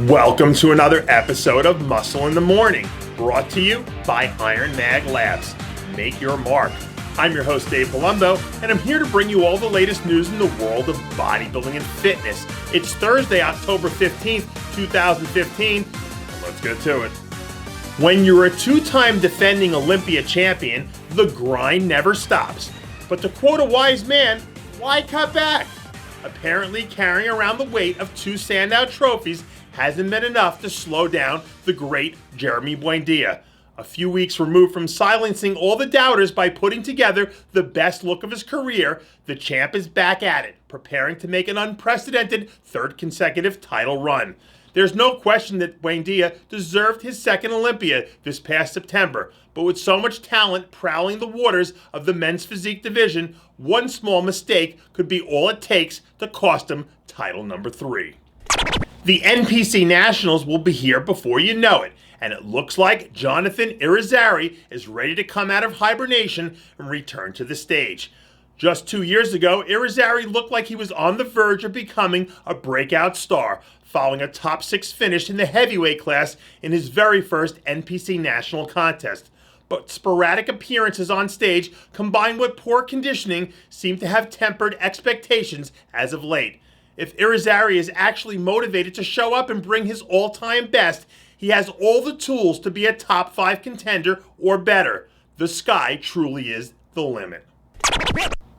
Welcome to another episode of Muscle in the Morning, brought to you by Iron Mag Labs. Make your mark. I'm your host, Dave Palumbo, and I'm here to bring you all the latest news in the world of bodybuilding and fitness. It's Thursday, October 15th, 2015. Let's get to it. When you're a two-time defending Olympia champion, the grind never stops. But to quote a wise man, why cut back? Apparently, carrying around the weight of two standout trophies hasn't been enough to slow down the great Ramy Buendia. A few weeks removed from silencing all the doubters by putting together the best look of his career, the champ is back at it, preparing to make an unprecedented third consecutive title run. There's no question that Buendia deserved his second Olympia this past September, but with so much talent prowling the waters of the men's physique division, one small mistake could be all it takes to cost him title number 3. The NPC Nationals will be here before you know it, and it looks like Jonathan Irizarry is ready to come out of hibernation and return to the stage. Just 2 years ago, Irizarry looked like he was on the verge of becoming a breakout star, following a top 6 finish in the heavyweight class in his very first NPC National contest. But sporadic appearances on stage, combined with poor conditioning, seem to have tempered expectations as of late. If Irizarry is actually motivated to show up and bring his all-time best, he has all the tools to be a top 5 contender or better. The sky truly is the limit.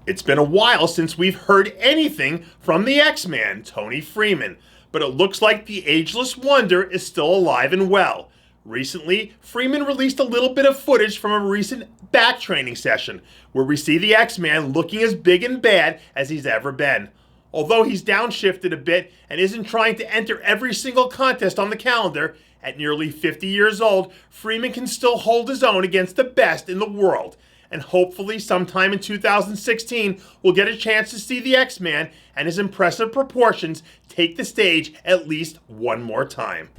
It's been a while since we've heard anything from the X-Man, Toney Freeman, but it looks like the ageless wonder is still alive and well. Recently, Freeman released a little bit of footage from a recent back training session, where we see the X-Man looking as big and bad as he's ever been. Although he's downshifted a bit and isn't trying to enter every single contest on the calendar, at nearly 50 years old, Freeman can still hold his own against the best in the world. And hopefully sometime in 2016, we'll get a chance to see the X-Man and his impressive proportions take the stage at least one more time.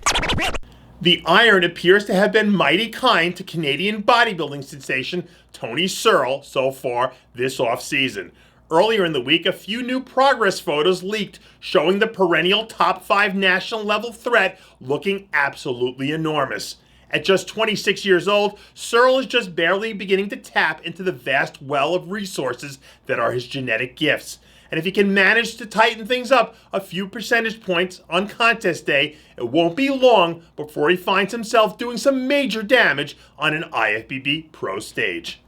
The iron appears to have been mighty kind to Canadian bodybuilding sensation Toney Searle so far this off-season. Earlier in the week, a few new progress photos leaked showing the perennial top 5 national level threat looking absolutely enormous. At just 26 years old, Searle is just barely beginning to tap into the vast well of resources that are his genetic gifts. And if he can manage to tighten things up a few percentage points on contest day, it won't be long before he finds himself doing some major damage on an IFBB pro stage.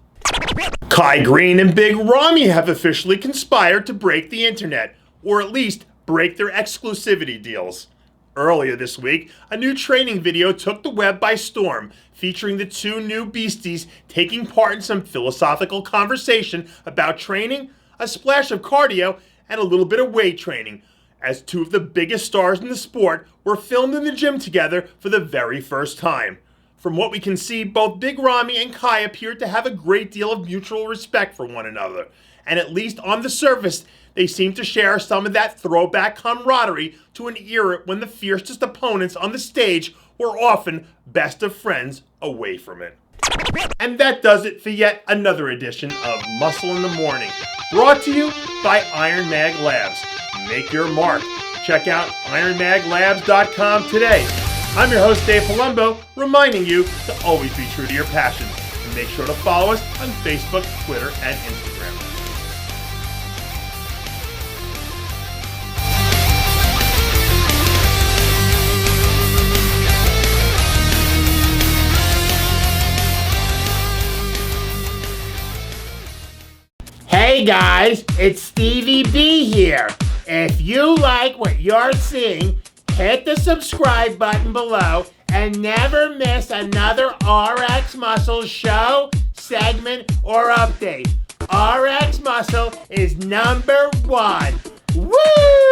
Kai Greene and Big Ramy have officially conspired to break the internet, or at least break their exclusivity deals. Earlier this week, a new training video took the web by storm, featuring the two new beasties taking part in some philosophical conversation about training, a splash of cardio, and a little bit of weight training, as two of the biggest stars in the sport were filmed in the gym together for the very first time. From what we can see, both Big Ramy and Kai appear to have a great deal of mutual respect for one another, and at least on the surface, they seem to share some of that throwback camaraderie to an era when the fiercest opponents on the stage were often best of friends away from it. And that does it for yet another edition of Muscle in the Morning, brought to you by Iron Mag Labs. Make your mark. Check out ironmaglabs.com today. I'm your host, Dave Palumbo, reminding you to always be true to your passions. And make sure to follow us on Facebook, Twitter, and Instagram. Hey guys, it's Stevie B here. If you like what you're seeing, hit the subscribe button below and never miss another RxMuscle show, segment, or update. RxMuscle is #1. Woo!